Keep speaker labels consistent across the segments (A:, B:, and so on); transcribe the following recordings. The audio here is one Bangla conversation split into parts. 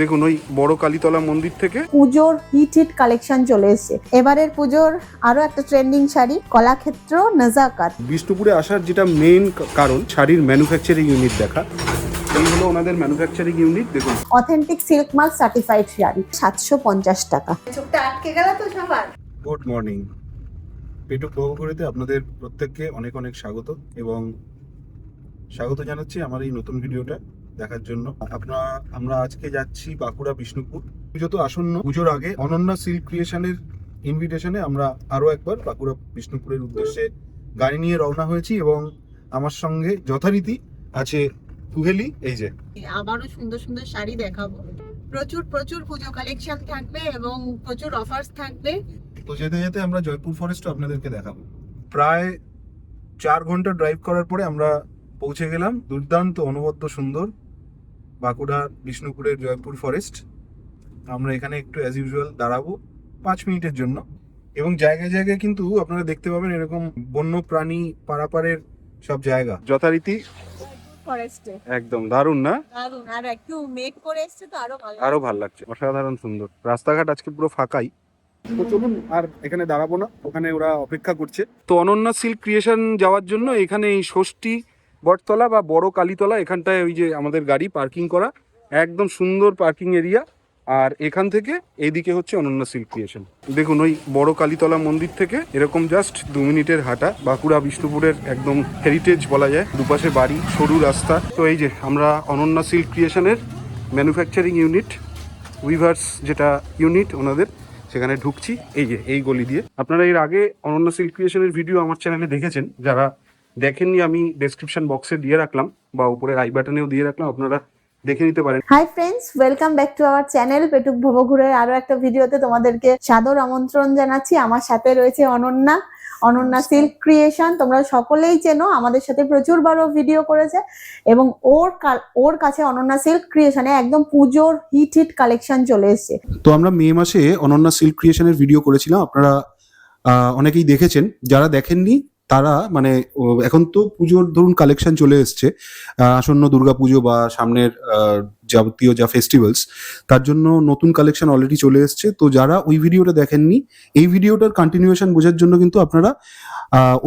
A: দেখুন ওই বড় কালীতলা মন্দির থেকে
B: পুজোর হিট কালেকশন চলে এসেছে। এবারের পুজোর আরো একটা ট্রেন্ডিং শাড়ি কলাক্ষেত্র নাজাকাত।
A: বিষ্ণুপুরে আসার যেটা মেইন কারণ শাড়ির ম্যানুফ্যাকচারিং ইউনিট দেখা। এই হলো ওনাদের ম্যানুফ্যাকচারিং ইউনিট। দেখুন
B: authentic silk mark certified sari 750 টাকা। চোখটা আটকে গেল তো সবার।
A: গুড মর্নিং, পেটুক বহঘুরেতে আপনাদের প্রত্যেককে অনেক অনেক স্বাগত এবং স্বাগত জানাচ্ছি আমার এই নতুন ভিডিওটা দেখার জন্য। আমরা আজকে যাচ্ছি বাঁকুড়া বিষ্ণুপুর। পুজো তো আসন্ন, পুজোর আগে অনন্যা সিল্ক ক্রিয়েশনের ইনভিটেশনে আমরা আরো একবার বাঁকুড়া বিষ্ণুপুরের উদ্দেশ্যে গাড়ি নিয়ে রওনা হয়েছি এবং আমার সঙ্গে যথারীতি আছে কুহেলি। এই যে
B: আবারও সুন্দর সুন্দর শাড়ি দেখাবো, প্রচুর প্রচুর পুজো কালেকশন থাকবে এবং প্রচুর অফার্স থাকবে।
A: তো যেতে যেতে আমরা জয়পুর ফরেস্টও আপনাদেরকে দেখাবো। প্রায় 4 ঘন্টা ড্রাইভ করার পরে আমরা পৌঁছে গেলাম দুর্দান্ত অনবদ্য সুন্দর বাঁকুড়া বিষ্ণুপুরের জয়পুর ফরেস্ট। আমরা এখানে একটু অ্যাজ ইউজুয়াল দাঁড়াবো 5 মিনিটের জন্য এবং জায়গায় জায়গায় কিন্তু আপনারা দেখতে পাবেন এরকম বন্য প্রাণী পারাপারের সব জায়গা যথারীতি
B: ফরেস্টে
A: একদম দারুণ না?
B: দারুণ, আর একটু মেক করে এসেছে তো
A: আরো ভালো লাগছে, অসাধারণ সুন্দর। রাস্তাঘাট আজকে পুরো ফাঁকাই। তো চলুন আর এখানে দাঁড়াবো না, ওখানে ওরা অপেক্ষা করছে। তো অনন্যা সিল্ক ক্রিয়েশন যাওয়ার জন্য এখানে এই ষষ্ঠী বটতলা বা বড় কালীতলা এখানটায় ওই যে আমাদের গাড়ি পার্কিং করা, একদম সুন্দর পার্কিং এরিয়া। আর এখান থেকে এইদিকে হচ্ছে অনন্যা সিল্ক ক্রিয়েশন। দেখুন ওই বড় কালীতলা মন্দির থেকে এরকম জাস্ট 2 মিনিটের হাঁটা বাঁকুড়া বিষ্ণুপুরের একদম হেরিটেজ বলা যায়, দুপাশে বাড়ি, সরু রাস্তা। তো এই যে আমরা অনন্যা সিল্ক ক্রিয়েশনের ম্যানুফ্যাকচারিং ইউনিট, উইভার্স যেটা ইউনিট ওনাদের, সেখানে ঢুকছি এই যে এই গলি দিয়ে। আপনারা এর আগে অনন্যা সিল্ক ক্রিয়েশনের ভিডিও আমার চ্যানেলে দেখেছেন, যারা দেখেননি আমি ডেসক্রিপশন বক্সে দিয়ে রাখলাম বা উপরের আই বাটনেও দিয়ে রাখলাম, আপনারা দেখে নিতে পারেন।
B: Hi friends, welcome back to our channel পেটুক ভবঘুরের আরো একটা ভিডিওতে তোমাদেরকে সাদর আমন্ত্রণ জানাচ্ছি। আমার সাথে রয়েছে অনন্যা সিল্ক ক্রিয়েশন। তোমরা সকলেই চেনো, আমাদের সাথে প্রচুর বড় ভিডিও করেছে এবং ওর কাছে অনন্যা সিল্ক ক্রিয়েশনে একদম পুজোর হিট কালেকশন চলে এসেছে।
A: তো আমরা মে মাসে অনন্যা সিল্ক ক্রিয়েশনের ভিডিও করেছিলাম, আপনারা অনেকেই দেখেছেন। যারা দেখেননি তারা মানে এখন তো পুজোর ধরুন কালেকশন চলে এসছে, আসন্ন দুর্গাপুজো বা সামনের যাবতীয় যা ফেস্টিভ্যালস, তার জন্য নতুন কালেকশন অলরেডি চলে এসছে। তো যারা ওই ভিডিওটা দেখেননি, এই ভিডিওটার কন্টিনিউয়েশন বোঝার জন্য কিন্তু আপনারা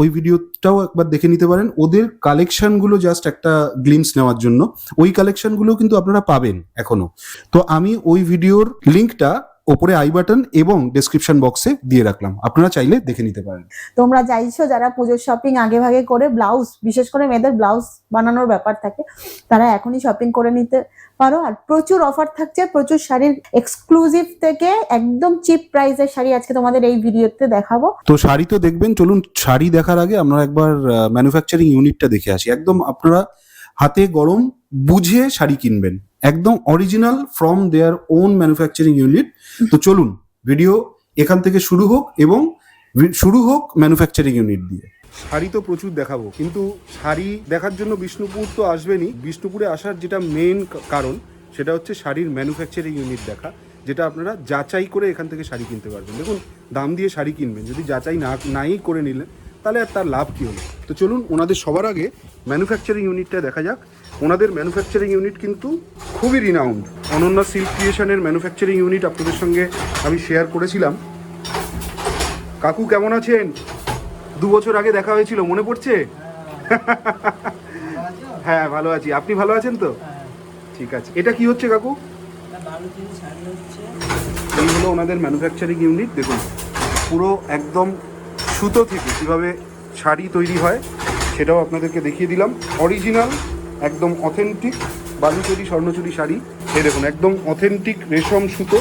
A: ওই ভিডিওটাও একবার দেখে নিতে পারেন। ওদের কালেকশনগুলো জাস্ট একটা গ্লিমস নেওয়ার জন্য, ওই কালেকশনগুলো কিন্তু আপনারা পাবেন এখনো। তো আমি ওই ভিডিওর লিঙ্কটা ওপরে আই বাটন এবং ডেসক্রিপশন বক্সে দিয়ে রাখলাম, আপনারা চাইলে দেখে নিতে পারেন।
B: তোমরা চাইছো যারা পুজোর শপিং আগে ভাগে করে, ব্লাউজ বিশেষ করে মেয়েদের ব্লাউজ বানানোর ব্যাপার থাকে, তারা এখনই শপিং করে নিতে পারো। আর প্রচুর অফার থাকছে, প্রচুর শাড়ির এক্সক্লুসিভ থেকে একদম চিপ প্রাইসের শাড়ি আজকে তোমাদের এই ভিডিওতে দেখাবো।
A: তো শাড়ি তো দেখবেন, চলুন শাড়ি দেখার আগে আমরা একবার ম্যানুফ্যাকচারিং ইউনিটটা দেখে আসি। একদম আপনারা হাতে গরম বুঝে শাড়ি কিনবেন, একদম original from their own manufacturing unit. তো চলুন ভিডিও এখান থেকে শুরু হোক এবং শুরু হোক ম্যানুফ্যাকচারিং ইউনিট দিয়ে। শাড়ি তো প্রচুর দেখাবো, কিন্তু শাড়ি দেখার জন্য বিষ্ণুপুর তো আসবেনই। বিষ্ণুপুরে আসার যেটা মেইন কারণ সেটা হচ্ছে শাড়ির ম্যানুফ্যাকচারিং ইউনিট দেখা, যেটা আপনারা যাচাই করে এখান থেকে শাড়ি কিনতে পারবেন। দেখুন দাম দিয়ে শাড়ি কিনবেন, যদি যাচাই নাই করে নিলেন তাহলে আর তার লাভ কী হলো। তো চলুন ওনাদের সবার আগে ম্যানুফ্যাকচারিং ইউনিটটা দেখা যাক। ওনাদের ম্যানুফ্যাকচারিং ইউনিট কিন্তু খুবই রিনাউন্ড। অনন্যা সিল্ক ক্রিয়েশনের ম্যানুফ্যাকচারিং ইউনিট আপনাদের সঙ্গে আমি শেয়ার করেছিলাম। কাকু কেমন আছেন? 2 বছর আগে দেখা হয়েছিল, মনে পড়ছে? হ্যাঁ ভালো আছি, আপনি ভালো আছেন তো? ঠিক আছে। এটা কি হচ্ছে কাকু? এই হলো ওনাদের ম্যানুফ্যাকচারিং ইউনিট। দেখুন পুরো একদম সুতো থেকে কিভাবে শাড়ি তৈরি হয় সেটাও আপনাদেরকে দেখিয়ে দিলাম। অরিজিনাল একদম অথেন্টিক বালুচরি স্বর্ণচুরি শাড়ি, এই দেখুন একদম অথেন্টিক রেশম সুতো,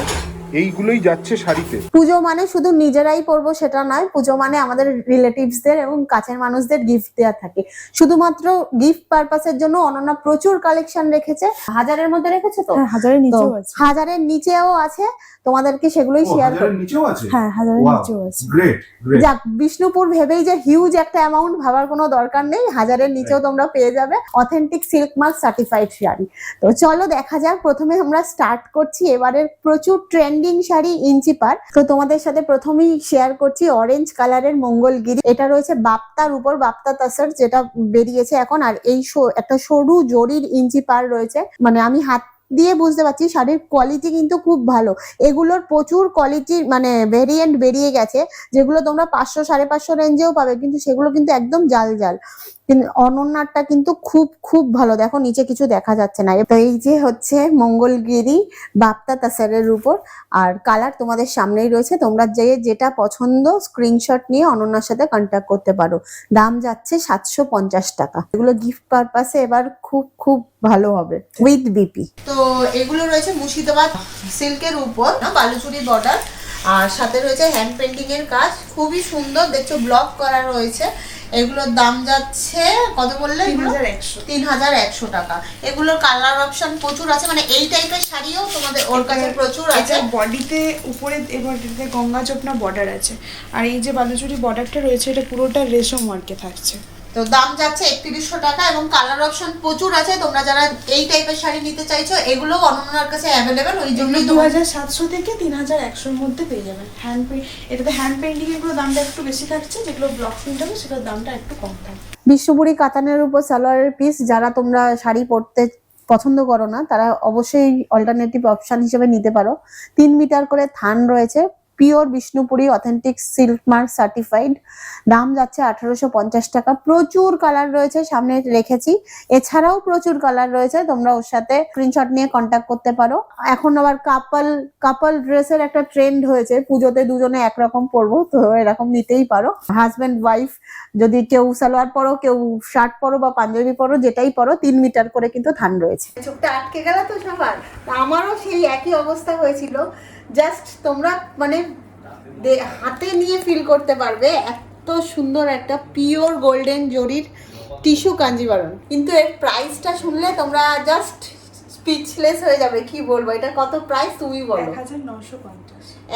A: এইগুলোই যাচ্ছে শাড়িতে।
B: পুজো মানে শুধু নিজেরাই পরবো সেটা নয়, পুজো মানে আমাদের রিলেটিভসদের এবং কাছের মানুষদের গিফট দেওয়া থাকে। শুধুমাত্র গিফট পারপাসের জন্য অনন্যা প্রচুর কালেকশন রেখেছে। 1000-এর মধ্যে রেখেছে তো?
C: হাজারের নিচেও আছে।
B: 1000-এর নিচেও আছে, তোমাদেরকে সেগুলোই শেয়ার করব।
A: নিচেও আছে?
C: হ্যাঁ, 1000-এর নিচেও আছে।
A: গ্রেট।
B: যাক, বিষ্ণুপুর ভেবেই যে হিউজ একটা অ্যামাউন্ট ভাবার কোনো দরকার নেই, 1000-এর নিচেও তোমরা পেয়ে যাবে authentic silk mark certified sari. তো চলো দেখা যাক। প্রথমে আমরা স্টার্ট করছি এবারের প্রচুর ট্রেন্ডিং শাড়ি ইঞ্চি পার। তো তোমাদের সাথে প্রথমেই শেয়ার করছি অরেঞ্জ কালারের মঙ্গলগিরি। এটা রয়েছে বাপ্তার উপর, বাপ্তা তাসার যেটা বেরিয়েছে এখন। আর এই একটা সরু জরির ইঞ্চি পার রয়েছে, মানে আমি হাত দিয়ে বুঝতে পারছি শাড়ির কোয়ালিটি কিন্তু খুব ভালো। এগুলোর প্রচুর কোয়ালিটি মানে ভেরিয়েন্ট বেরিয়ে গেছে, যেগুলো তোমরা 500 550 রেঞ্জেও পাবে, কিন্তু সেগুলো কিন্তু একদম জাল জাল। কিন্তু অনন্যাটা কিন্তু খুব খুব ভালো, দেখো নিচে কিছু দেখা যাচ্ছে না। তো এই যে হচ্ছে মঙ্গলগিরি বাপ্তা তাসারের উপর, আর কালার তোমাদের সামনেই রয়েছে, তোমরা যেটা পছন্দ স্ক্রিনশট নিয়ে অনন্যার সাথে কন্ট্যাক্ট করতে পারো। দাম যাচ্ছে 750 টাকা। এগুলো গিফট পারপাসে এবার খুব খুব ভালো হবে উইথ বিপি। তো এগুলো রয়েছে মুর্শিদাবাদ সিল্কের উপর, বালুচুরি বর্ডার, আর সাথে রয়েছে হ্যান্ড পেন্টিং এর কাজ, খুবই সুন্দর, দেখছো ব্লক করা রয়েছে। এগুলোর দাম যাচ্ছে কত বললে? 3100 টাকা। এগুলোর কালার অপশন প্রচুর আছে, মানে এই টাইপের শাড়িও তোমাদের ওর কাছে প্রচুর আছে।
C: বডিতে উপরে এই বডিতে গঙ্গা যমুনা বর্ডার আছে, আর এই যে বালুচুরি বর্ডারটা রয়েছে এটা পুরোটা রেশম ওয়ার্কে থাকছে।
B: তো দাম যাচ্ছে 3100 টাকা, এবং কালার অপশন প্রচুর আছে। তোমরা যারা এই টাইপের শাড়ি নিতে চাইছো এগুলো অনন্যার কাছে অ্যাভেলেবেল, ওই জন্যই
C: 2700 থেকে 3100 এর মধ্যে পেয়ে যাবেন। এটাতে হ্যান্ড পেন্টিং এর দামটা একটু বেশি থাকছে, যেগুলো ব্লক প্রিন্ট হবে সেটার দামটা একটু কম থাকবে।
B: বিষ্ণুপুরি কাতানের উপর সালোয়ারের পিস, যারা তোমরা শাড়ি পরতে পছন্দ করো না তারা অবশ্যই অল্টারনেটিভ অপশন হিসেবে নিতে পারো। 3 মিটার করে থান রয়েছে, pure Bishnupuri authentic silk mark certified. দাম যাচ্ছে 1850 টাকা। প্রচুর কালার রয়েছে, সামনে রেখেছি, এছাড়াও প্রচুর কালার রয়েছে, তোমরা ওর সাথে স্ক্রিনশট নিয়ে কন্ট্যাক্ট করতে পারো। এখন আবার কাপল ড্রেসের একটা ট্রেন্ড হয়েছে, পুজোতে দুজনে একরকম পরবো, তো এরকম নিতেই পারো। হাজবেন্ড ওয়াইফ যদি কেউ সালোয়ার পরো, কেউ শার্ট পরো বা পাঞ্জাবি পরো, যেটাই পরো, 3 মিটার করে কিন্তু থান রয়েছে। চোখটা আটকে গেল তো সবার, আমারও সেই একই অবস্থা হয়েছিল। জাস্ট তোমরা মানে হাতে নিয়ে ফিল করতে পারবে এত সুন্দর একটা পিওর গোল্ডেন জরির টিস্যু কাঞ্জিভারম। কিন্তু এর প্রাইসটা শুনলে তোমরা জাস্ট স্পিচলেস হয়ে যাবে, কি বলবো, এটা কত প্রাইস তুমি বলো?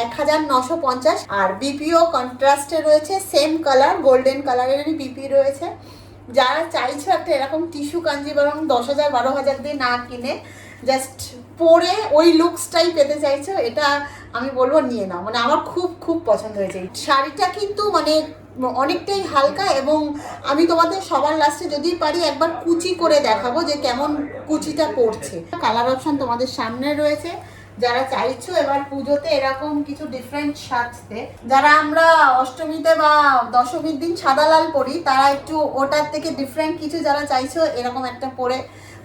B: 1950। আর বিপিও কন্ট্রাস্টে রয়েছে, সেম কালার গোল্ডেন কালারেরই বিপি রয়েছে। যারা চাইছো একটা এরকম টিস্যু কাঞ্জিভারম 10,000 12,000 দিয়ে না কিনে জাস্ট পরে ওই লুকসটাই পেতে চাইছো, এটা আমি বলবো নিয়ে নাও। মানে আমার খুব খুব পছন্দ হয়েছে। শাড়িটা কিন্তু মানে অনেকটাই হালকা, এবং আমি তোমাদের সবার লাস্টে যদি পারি একবার কুচি করে দেখাবো যে কেমন কুচিটা পড়ছে। কালার অপশন তোমাদের সামনে রয়েছে। যারা চাইছো এবার পুজোতে এরকম কিছু ডিফারেন্ট সাজতে, যারা আমরা অষ্টমীতে বা দশমীর দিন সাদা লাল পরি, তারা একটু ওটার থেকে ডিফারেন্ট কিছু যারা চাইছো এরকম একটা পরে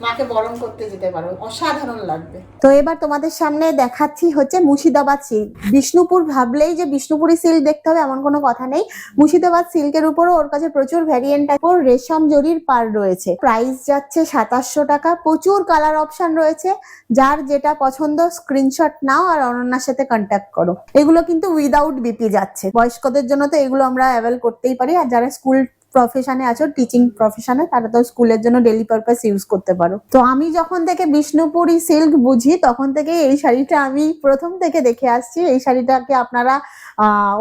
B: মাকে বরণ করতে যেতে পারো, অসাধারণ লাগবে। তো এবার তোমাদের সামনে দেখাচ্ছি হচ্ছে মুর্শিদাবাদ সিল্ক। বিষ্ণুপুর ভাবলেই যে বিষ্ণুপুরি সিল্ক দেখতে হবে এমন কোনো কথা নেই। মুর্শিদাবাদ সিল্কের উপরও ওর কাছে প্রচুর ভ্যারিয়েন্ট আছে, ওর রেশম জরির পার রয়েছে। প্রাইস যাচ্ছে 2700 টাকা। প্রচুর কালার অপশন রয়েছে, যার যেটা পছন্দ স্ক্রিনশট নাও আর অনন্যার সাথে কন্ট্যাক্ট করো। এগুলো কিন্তু উইদাউট বিপি যাচ্ছে। বয়স্কদের জন্য তো এগুলো আমরা অ্যাভেল করতেই পারি, আর যারা স্কুল প্রফেশনে আছো, টিচিং প্রফেশনে, তারা তো স্কুলের জন্য ডেইলি পারপাস ইউজ করতে পারো। তো আমি যখন থেকে বিষ্ণুপুরি সিল্ক বুঝি তখন থেকে এই শাড়িটা আমি প্রথম থেকে দেখে আসছি। এই শাড়িটাকে আপনারা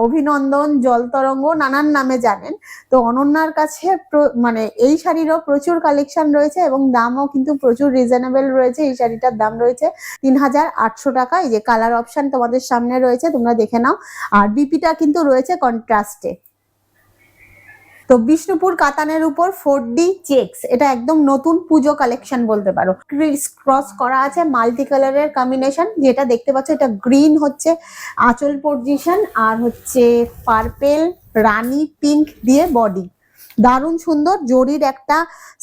B: অভিনন্দন, জলতরঙ্গ নানান নামে জানেন। তো অনন্যার কাছে মানে এই শাড়িরও প্রচুর কালেকশন রয়েছে, এবং দামও কিন্তু প্রচুর রিজনেবল রয়েছে। এই শাড়িটার দাম রয়েছে 3800 টাকা। এই যে কালার অপশন তোমাদের সামনে রয়েছে, তোমরা দেখে নাও। আর বিপিটা কিন্তু রয়েছে কন্ট্রাস্টে। তো বিষ্ণুপুর কাতানের উপর 4D চেকস, এটা একদম নতুন পুজো কালেকশন বলতে পারো। ক্রস করা আছে মাল্টি কালারের কম্বিনেশন, যেটা দেখতে পাচ্ছ এটা গ্রিন হচ্ছে আঁচল পজিশন, আর হচ্ছে পার্পেল রানী পিঙ্ক দিয়ে বডি। দারুণ সুন্দর, জরির একটা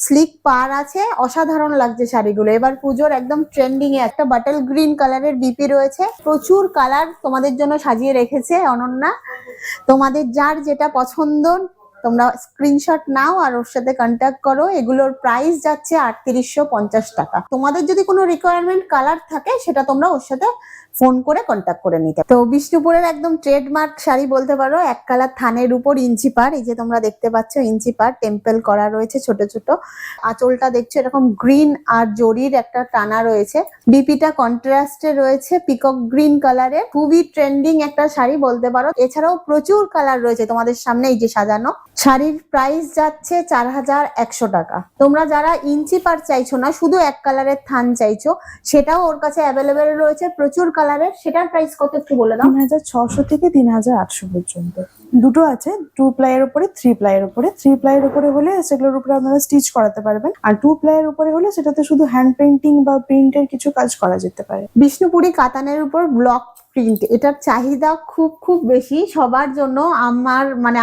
B: স্লিক পার আছে, অসাধারণ লাগছে শাড়িগুলো। এবার পুজোর একদম ট্রেন্ডিং এ একটা বাটল গ্রিন কালারের বিপি রয়েছে। প্রচুর কালার তোমাদের জন্য সাজিয়ে রেখেছে অনন্যা। তোমাদের যার যেটা পছন্দ তোমরা স্ক্রিনশট নাও আর ওর সাথে কন্ট্যাক্ট করো। এগুলোর প্রাইস যাচ্ছে 3850 টাকা। তোমাদের যদি কোনো রিকোয়ারমেন্ট কালার থাকে সেটা তোমরা ওর সাথে ফোন করে কন্ট্যাক্ট করে নিতে। তো বিষ্ণুপুরের একদম ট্রেডমার্ক শাড়ি বলতে পারো, এক কালার থানের উপর ইঞ্চি পার। এই যে তোমরা দেখতে পাচ্ছ ইঞ্চি পার টেম্পল করা রয়েছে ছোট ছোট। আঁচলটা দেখছো এরকম গ্রিন আর জরির একটা টানা রয়েছে। বিপিটা কন্ট্রাস্টে রয়েছে পিকক গ্রিন কালারের, খুবই ট্রেন্ডিং একটা শাড়ি বলতে পারো। এছাড়াও প্রচুর কালার রয়েছে তোমাদের সামনে এই যে সাজানো। শাড়ির প্রাইস যাচ্ছে 4100 টাকা। তোমরা যারা ইঞ্চি পার চাইছো না, শুধু এক কালারের থান চাইছো, সেটাও ওর কাছে অ্যাভেলেবেল রয়েছে প্রচুর কালারের। সেটার প্রাইস কত একটু বলে দাও।
D: 3600 থেকে 3800 পর্যন্ত দুটো আছে। 2 প্লাইয়ের উপরে 3 প্লাইয়ের উপরে। 3 প্লাইয়ের উপরে হলে সেগুলোর উপরে আপনারা স্টিচ করাতে পারবেন, আর 2 প্লাইয়ের উপরে হলে সেটাতে শুধু হ্যান্ড পেইন্টিং বা প্রিন্টের কিছু কাজ করা যেতে পারে।
B: বিষ্ণুপুরি কাতানের উপর ব্লক প্রিন্ট, এটার চাহিদা খুব খুব বেশি সবার জন্য।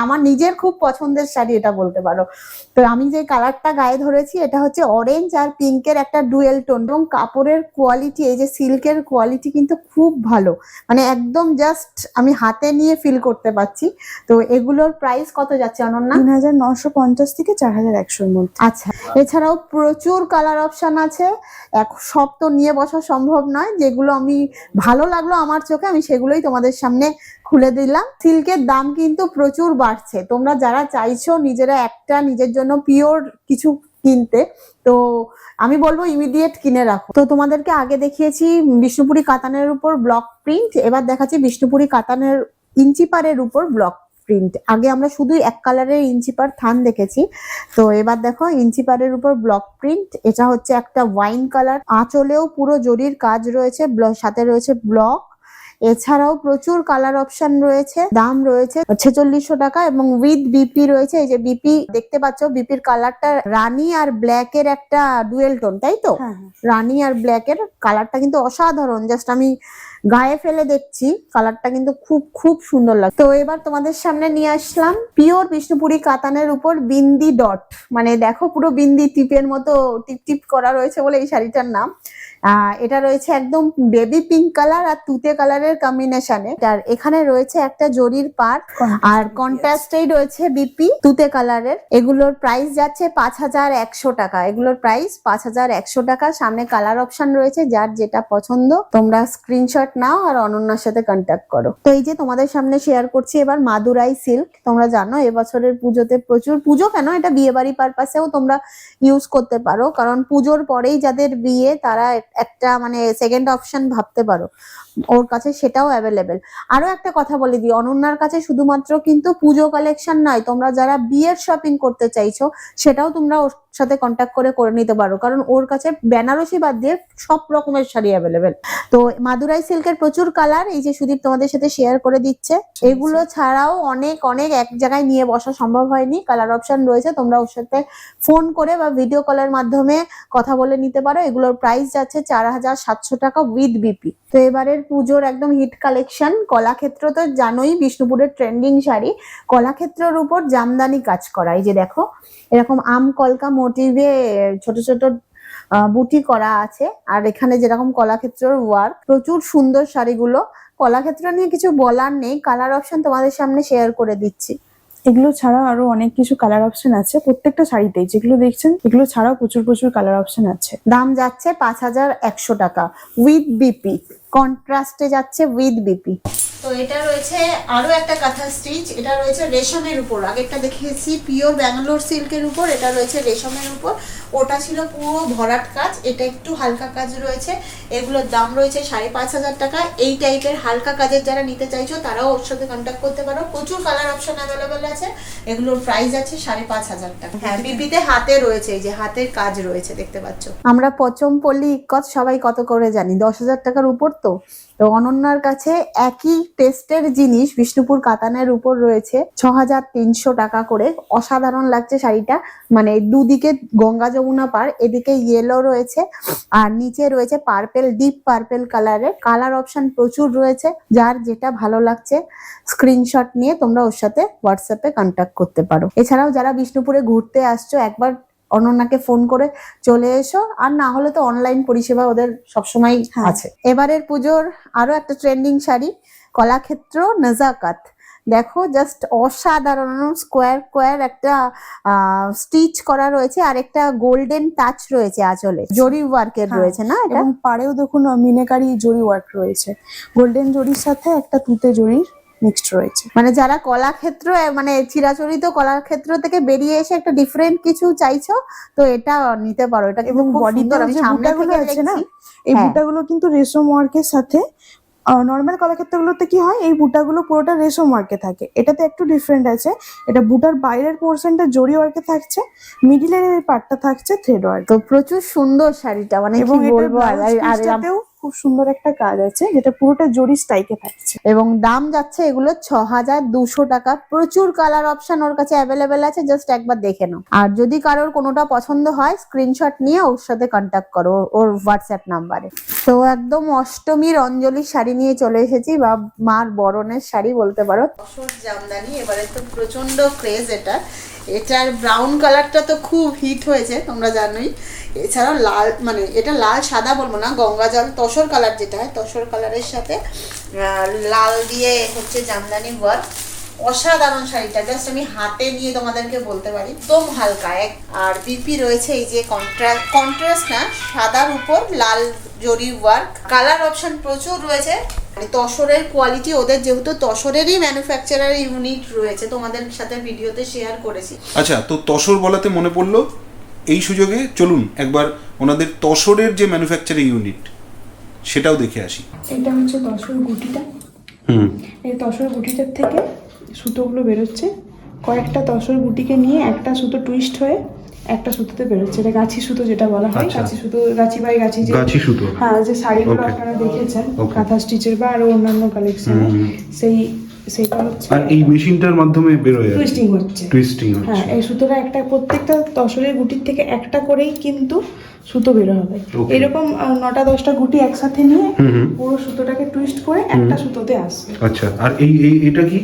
B: আমার নিজের খুব পছন্দের শাড়ি এটা বলতে পারো। তো আমি যে কালারটা গায়ে ধরেছি এটা হচ্ছে অরেঞ্জ আর পিঙ্কের একটা ডুয়েল টোন, এবং কাপড়ের কোয়ালিটি, এই যে সিল্কের কোয়ালিটি কিন্তু খুব ভালো, মানে একদম জাস্ট আমি হাতে নিয়ে ফিল করতে পারছি। তো এগুলোর প্রাইস কত যাচ্ছে অনন্যা?
D: 3950 থেকে 4100 এর মধ্যে।
B: আচ্ছা, এছাড়াও প্রচুর কালার অপশন আছে। সব তো নিয়ে বসা সম্ভব নয়, যেগুলো আমি ভালো লাগলো আমার চোখে আমি সেগুলোই তোমাদের সামনে খুলে দিলাম। সিল্কের দাম কিন্তু প্রচুর বাড়ছে। তোমরা যারা চাইছো নিজেরা একটা নিজের জন্য পিওর কিছু কিনতে, তো আমি বলবো ইমিডিয়েট কিনে রাখো। তো তোমাদেরকে আগে দেখিয়েছি বিষ্ণুপুরি কাতানের উপর ব্লক প্রিন্ট, এবার দেখাচ্ছি বিষ্ণুপুরি কাতানের ইঞ্চিপারের উপর ব্লক প্রিন্ট। আগে আমরা শুধু এক কালারের ইঞ্চিপার থান দেখেছি, তো এবার দেখো ইঞ্চিপারের উপর ব্লক প্রিন্ট। এটা হচ্ছে একটা ওয়াইন কালার, আঁচলেও পুরো জরির কাজ রয়েছে, সাথে রয়েছে ব্লক। এছাড়াও প্রচুর কালার অপশন রয়েছে, দাম রয়েছে 4600 টাকা, এবং উইথ বিপি রয়েছে। এই যে বিপি দেখতে পাচ্ছ, বিপির কালারটা রানী আর ব্ল্যাক এর একটা ডুয়েল টোন, তাই তো?
D: হ্যাঁ,
B: রানী আর ব্ল্যাক এর কালারটা কিন্তু অসাধারণ, জাস্ট আমি গায়ে ফেলে দেখছি, কালারটা কিন্তু খুব খুব সুন্দর লাগে। তো এবার তোমাদের সামনে নিয়ে আসলাম পিওর বিষ্ণুপুরি কাতানের উপর বিন্দি ডট, মানে দেখো পুরো বিন্দি টিপের মতো টিপ টিপ করা রয়েছে বলে এই শাড়িটার নাম। এটা রয়েছে একদম বেবি পিঙ্ক কালার আর তুতে কালারের কম্বিনেশনে। আর এখানে রয়েছে একটা জরির পার, আর কন্ট্রাস্টেই রয়েছে বিপি তুতে কালারের। এগুলোর প্রাইস যাচ্ছে 5100 টাকা। এগুলোর প্রাইস 5100 টাকা। সামনে কালার অপশন রয়েছে, যার যেটা পছন্দ তোমরা স্ক্রিনশট নাও আর অনন্যার সাথে কন্ট্যাক্ট করো। তো এই যে তোমাদের সামনে শেয়ার করছি এবার মাদুরাই সিল্ক। তোমরা জানো এবছরের পুজোতে প্রচুর, পুজো কেন, এটা বিয়ে বাড়ি পারপাসেও তোমরা ইউজ করতে পারো, কারণ পুজোর পরেই যাদের বিয়ে তারা একটা মানে সেকেন্ড অপশন ভাবতে পারো, ওর কাছে সেটাও অ্যাভেলেবেল। আরো একটা কথা বলে দিই, অনন্যার কাছে শুধুমাত্র কিন্তু পুজো কালেকশন নয়, তোমরা যারা বিয়ের শপিং করতে চাইছো সেটাও তোমরা ওর সাথে কন্ট্যাক্ট করে নিতে পারো, কারণ ওর কাছে বেনারসি বাদ দিয়ে সব রকমের শাড়ি অ্যাভেলেবেল। তো মাদুরাই সিল্কের প্রচুর কালার এই যে সুদীপ তোমাদের সাথে শেয়ার করে দিচ্ছে। এগুলো ছাড়াও অনেক অনেক এক জায়গায় নিয়ে বসা সম্ভব হয়নি, কালার অপশন রয়েছে, তোমরা ওর সাথে ফোন করে বা ভিডিও কলের মাধ্যমে কথা বলে নিতে পারো। এগুলোর প্রাইস যাচ্ছে 4700 টাকা উইথ বিপি। তো এবারের পুজোর একদম হিট কালেকশন কলাক্ষেত্র, তো জানোই বিষ্ণুপুরের ট্রেন্ডিং শাড়ি। কলাক্ষেত্রের উপর জামদানি কাজ করা, এই যে দেখো এরকম আম কলকা মোটিভে ছোট ছোট বুটি করা আছে, আর এখানে যেরকম কলাক্ষেত্রের ওয়ার্ক, প্রচুর সুন্দর শাড়িগুলো। কলাক্ষেত্র নিয়ে কিছু বলার নেই, কালার অপশন তোমাদের সামনে শেয়ার করে দিচ্ছি।
D: এগুলো ছাড়াও আরো অনেক কিছু কালার অপশন আছে প্রত্যেকটা শাড়িতেই, যেগুলো দেখছেন এগুলো ছাড়াও প্রচুর প্রচুর কালার অপশন আছে।
B: দাম যাচ্ছে 5100 টাকা উইথ বিপি, কন্ট্রাস্টে যাচ্ছে উইথ বিপি। তো এটা রয়েছে আরো একটা কাঁথা স্টিচ, এটা রয়েছে রেশমের উপর। আগেরটা দেখিয়েছি পিওর ব্যাঙ্গালোর সিল্কের উপর, এটা রয়েছে রেশমের উপর। ওটা ছিল পুরো ভরাট কাজ, এটা একটু হালকা কাজ রয়েছে। এগুলোর দাম রয়েছে 5500 টাকা। এই টাইপের হালকা কাজের যারা নিতে চাইছো তারাও ওর সাথে কন্ট্যাক্ট করতে পারো, প্রচুর কালার অপশন অ্যাভেলেবেল আছে। এগুলোর প্রাইস আছে 5500 টাকা। হ্যাঁ, বিপিতে হাতে রয়েছে, এই যে হাতের কাজ রয়েছে দেখতে পাচ্ছ। আমরা পচম পল্লী ইক্কত সবাই কত করে জানি, 10,000 টাকার উপর। তো অনন্যার কাছে একই টেস্টের জিনিস বিষ্ণুপুর কাতানের উপর রয়েছে 6300 টাকা করে। অসাধারণ লাগছে শাড়িটা, মানে দুদিকে গঙ্গা যমুনা পার, এদিকে ইয়েলো রয়েছে আর নিচে রয়েছে পার্পেল, ডিপ পার্পেল কালারের। কালার অপশন প্রচুর রয়েছে, যার যেটা ভালো লাগছে স্ক্রিনশট নিয়ে তোমরা ওর সাথে হোয়াটসঅ্যাপে কন্ট্যাক্ট করতে পারো। এছাড়াও যারা বিষ্ণুপুরে ঘুরতে আসছো একবার অনন্যাকে ফোন করে চলে এসো, আর না হলে তো অনলাইন পরিষেবা ওদের সবসময় আছে। এবারের পুজোর আরো একটা ট্রেন্ডিং শাড়ি কলাক্ষেত্র নাজাকাত। দেখো জাস্ট অসাধারণ, স্কোয়ার স্কোয়ার একটা স্টিচ করা রয়েছে, আর একটা গোল্ডেন টাচ রয়েছে আঁচলে, জরি ওয়ার্কের রয়েছে না এটা,
D: এবং পাড়েও দেখুন মিনাকারি জরি ওয়ার্ক রয়েছে, গোল্ডেন জরির সাথে একটা তুতে জরির মিক্সড রয়েছে।
B: মানে যারা কলাক্ষেত্র মানে চিরাচরিত কলাক্ষেত্র থেকে বেরিয়ে এসে একটা ডিফারেন্ট কিছু চাইছো তো এটা নিতে পারো। এটা
D: এবং বডিতে যে বুটাগুলো আছে না, এই বুটাগুলো কিন্তু রেশম ওয়ার্কের সাথে নর্মাল কলাক্ষেত্রগুলোতে কি হয়, এই বুটাগুলো পুরোটা রেশম ওয়ার্কে থাকে, এটাতে একটু ডিফারেন্ট আছে। এটা বুটার বাইরের পোর্শনটা জরি ওয়ার্কে থাকছে, মিডিলের এই পার্টটা থাকছে থ্রেড ওয়ার্ক।
B: তো প্রচুর সুন্দর শাড়িটা, মানে
D: এবং
B: কি
D: এটার
B: বলবো। আর
D: ব্লাউজ
B: আর
D: পিসটাতেও খুব সুন্দর একটা কাজ আছে, যেটা পুরোটা জরি স্টাইকে থাকছে।
B: এবং দাম যাচ্ছে এগুলো 6200 টাকা। প্রচুর কালার অপশন ওর কাছে অ্যাভেলেবেল আছে, জাস্ট একবার দেখে নাও। আর যদি কারোর কোনোটা পছন্দ হয় স্ক্রিনশট নিয়ে ওর সাথে কন্ট্যাক্ট করো ওর হোয়াটসঅ্যাপ নাম্বারে। তো একদম অষ্টমীর অঞ্জলি শাড়ি নিয়ে চলে এসেছি, বা মার বরণের শাড়ি বলতে পারো। তসর জামদানি এবারে তো প্রচন্ড ক্রেজ এটা। এটার ব্রাউন কালারটা তো খুব হিট হয়েছে, তোমরা জানোই। এছাড়াও লাল, মানে এটা লাল সাদা বলবো না, গঙ্গা জল তসর কালার যেটা হয়, তসর কালারের সাথে লাল দিয়ে হচ্ছে জামদানি ওয়ার্ক। অসাধারণ শাড়িটা, জাস্ট আমি হাতে নিয়ে তোমাদেরকে বলতে পারি একদম হালকা আর বিপি রয়েছে এই যে কন্ট্রাস্ট না, সাদার উপর লাল জরি ওয়ার্ক। কালার অপশন প্রচুর রয়েছে। তসরের কোয়ালিটি, ওদের যেহেতু তসরেরই ম্যানুফ্যাকচারার ইউনিট রয়েছে, তোমাদের সাথে ভিডিওতে শেয়ার করেছি।
A: আচ্ছা, তো তসর বলাতে মনে পড়লো, এই সুযোগে চলুন একবার ওনাদের তসরের যে ম্যানুফ্যাকচারিং ইউনিট সেটাও দেখে আসি।
D: এটা হচ্ছে তসর গুটিটা। এই তসর গুটিটার থেকে সুতোগুলো বেরোচ্ছে। কয়েকটা তসর গুটিকে নিয়ে একটা সুতো টুইস্ট হয়ে একটা সুতোতে বেরোচ্ছে। এটা গাছি সুতো যেটা বলা হয়, গাছি সুতো, গাছি বাই গাছি, যে
A: গাছি সুতো।
D: হ্যাঁ, যে শাড়িগুলো আপনারা দেখেছেন কাঁথা স্টিচের বা আরো অন্যান্য কালেকশনে, সেইটা হচ্ছে।
A: আর এই মেশিনটার মাধ্যমে বেরোয়
D: টুইস্টিং হচ্ছে। হ্যাঁ, এই সুতোটা একটা, প্রত্যেকটা তসরের গুটির থেকে একটা করেই কিন্তু সুতো বেরো হবে। এরকম 9টা 10টা গুটি একসাথে নিয়ে পুরো সুতোটাকে টুইস্ট করে একটা সুতোতে আসবে।
A: আচ্ছা, আর এটা কি?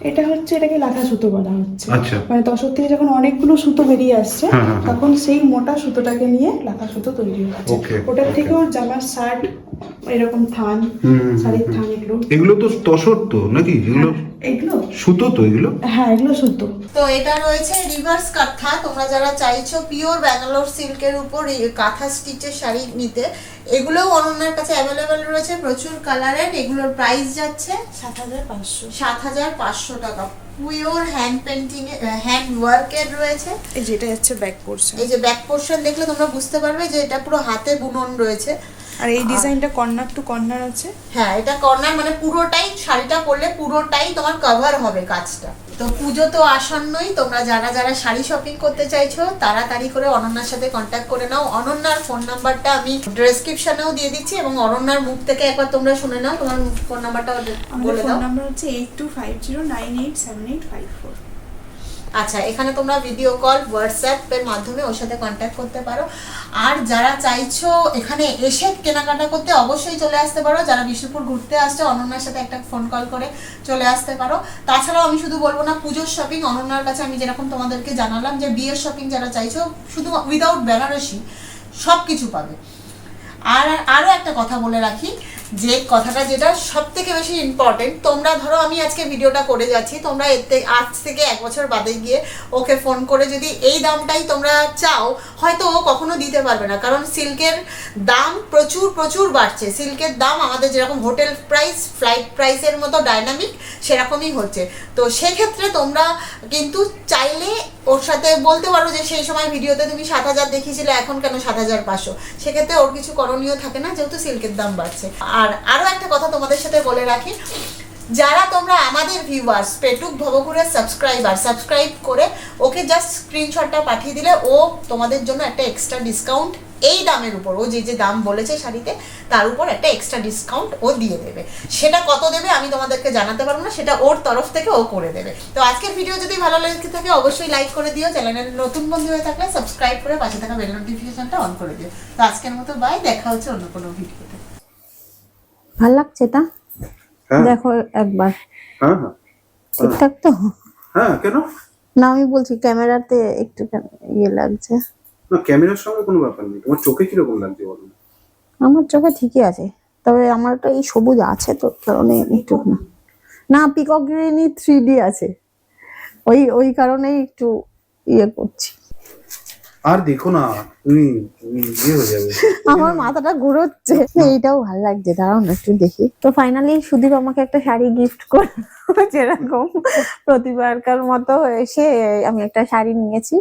D: এটা হচ্ছে, এটাকে লাথা সুতো বলা হচ্ছে।
A: আচ্ছা,
D: মানে তসর থেকে যখন অনেকগুলো সুতো বেরিয়ে আসছে, তখন সেই মোটা সুতোটাকে নিয়ে লাথা সুতো তৈরি হচ্ছে। ওটার থেকেও জামার শার্ট, এরকম থান, শাড়ির থান,
A: এগুলো তো তসর তো নাকি?
D: এগুলো
A: সুতো তো এগুলো?
D: হ্যাঁ, এগুলো সুতো।
B: তো এটা রয়েছে রিভার্স কাঁথা। তোমরা যারা চাইছো পিওর ব্যাঙ্গালোর সিল্কের উপর এই কাঁথা স্টিচের শাড়ি নিতে, এগুলোও অনন্যার কাছে অ্যাভেলেবেল রয়েছে প্রচুর কালারের। এগুলোর প্রাইস যাচ্ছে 7500 টাকা। পিওর হ্যান্ড পেন্টিং, হ্যান্ড ওয়ার্কের রয়েছে।
D: এই যেটা হচ্ছে ব্যাক পোরশন।
B: এই যে ব্যাক পোর্শন দেখলে তোমরা বুঝতে পারবে যে এটা পুরো হাতে বুনন রয়েছে।
D: আর এই ডিজাইনটা কর্নার টু কর্নার আছে।
B: হ্যাঁ, এটা কর্নার, মানে পুরোটাই শাড়িটা পরলে পুরোটাই তোমার কভার হবে কাজটা। তো পুজো তো আসন্নই, তোমরা যারা যারা শাড়ি শপিং করতে চাইছো তাড়াতাড়ি করে অনন্যার সাথে কন্ট্যাক্ট করে নাও। অনন্যার ফোন নাম্বারটা আমি ডেসক্রিপশনেও দিয়ে দিচ্ছি, এবং অনন্যার মুখ থেকে একবার তোমরা শুনে নাও। তোমার ফোন নাম্বারটা বলে দাও।
D: ফোন নাম্বার হচ্ছে 8250987854।
B: আচ্ছা, এখানে তোমরা ভিডিও কল, হোয়াটসঅ্যাপ এর মাধ্যমে ওর সাথে কন্ট্যাক্ট করতে পারো। আর যারা চাইছো এখানে এসে কেনাকাটা করতে, অবশ্যই চলে আসতে পারো। যারা বিষ্ণুপুর ঘুরতে আসছে, অনন্যার সাথে একটা ফোন কল করে চলে আসতে পারো। তাছাড়াও আমি শুধু বলবো না পুজোর শপিং, অনন্যার কাছে আমি যেরকম তোমাদেরকে জানালাম যে বিয়ের শপিং যারা চাইছো শুধু উইদাউট বেনারসি সব কিছু পাবে। আর আরও একটা কথা বলে রাখি, যে কথাটা যেটা সব থেকে বেশি ইম্পর্টেন্ট, তোমরা ধরো আমি আজকে ভিডিওটা করে যাচ্ছি, তোমরা এতে আজ থেকে 1 বছর বাদে গিয়ে ওকে ফোন করে যদি এই দামটাই তোমরা চাও, হয়তো ও কখনো দিতে পারবে না। কারণ সিল্কের দাম প্রচুর বাড়ছে। সিল্কের দাম আমাদের যেরকম হোটেল প্রাইস, ফ্লাইট প্রাইসের মতো ডাইনামিক সেরকমই হচ্ছে। তো সেক্ষেত্রে তোমরা কিন্তু চাইলে ওর সাথে বলতে পারো যে সেই সময় ভিডিওতে তুমি 7000 দেখিয়েছিলে, এখন কেন 7500। সেক্ষেত্রে ওর কিছু করণীয় থাকে না, যেহেতু সিল্কের দাম বাড়ছে। আর আরো একটা কথা তোমাদের সাথে বলে রাখি, যারা তোমরা আমাদের ভিউয়ার্স, পেটুক ভবঘুরের সাবস্ক্রাইব করে ওকে জাস্ট স্ক্রিনশটটা পাঠিয়ে দিলে ও তোমাদের জন্য একটা এক্সট্রা ডিসকাউন্ট এই দামের উপর, ও যে দাম বলেছে শাড়িতে তার উপর একটা এক্সট্রা ডিসকাউন্ট ও দিয়ে দেবে। সেটা কত দেবে আমি তোমাদেরকে জানাতে পারবো না, সেটা ওর তরফ থেকে ও করে দেবে। তো আজকের ভিডিও যদি ভালো লেগে থাকে অবশ্যই লাইক করে দিও, চ্যানেলের নতুন বন্ধু হয়ে থাকলে সাবস্ক্রাইব করে পাশে থাকা বেল নোটিফিকেশনটা অন করে দিও। তো আজকের মতো বাই, দেখা হচ্ছে অন্য কোনো ভিডিওতে। ভাল লাগছে এটা? দেখো একবার।
A: হ্যাঁ,
B: ঠিকঠাক তো?
A: হ্যাঁ, কেন
B: না, আমি বলছি ক্যামেরাতে একটু ইয়ে লাগছে।
A: না, ক্যামেরার সঙ্গে কোনো ব্যাপার নেই। তোমার চোখে কিরকম লাগছে বলো?
B: আমার চোখে ঠিকই আছে, তবে আমার তো এই সবুজ আছে তো কারণে একটু না পিকক গ্রিনই 3D আছে, ওই কারণেই একটু ইয়ে করছি।
A: আর দেখো না, তুমি ইয়ে হয়ে যাবে।
B: আমার মাথাটা ঘুরোচ্ছে। এইটাও ভালো লাগছে, দাঁড়াও না একটু দেখি। তো ফাইনালি সুদীপ আমাকে একটা শাড়ি গিফট করলো, যেরকম প্রতিবারকার মতো এসে আমি একটা শাড়ি নিয়েছি,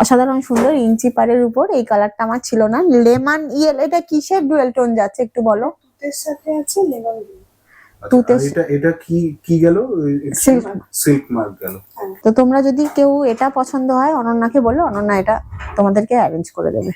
B: অসাধারণ সুন্দর, ইঞ্চি পাড়ের উপর। এই কালারটা আমার ছিল না, লেমন ইয়েলো। এটা কিসের ডুয়েল টোন যাচ্ছে একটু বলো?
D: এর সাথে আছে লেমন গ্রিন।
B: টুতে
A: এটা এটা কি কি গেল?
B: সিল্ক।
A: সিল্ক মার্ক গেল।
B: তো তোমরা যদি কেউ এটা পছন্দ হয় অনন্যাকে বলো, অনন্যা এটা তোমাদেরকে অ্যারেঞ্জ করে দেবে।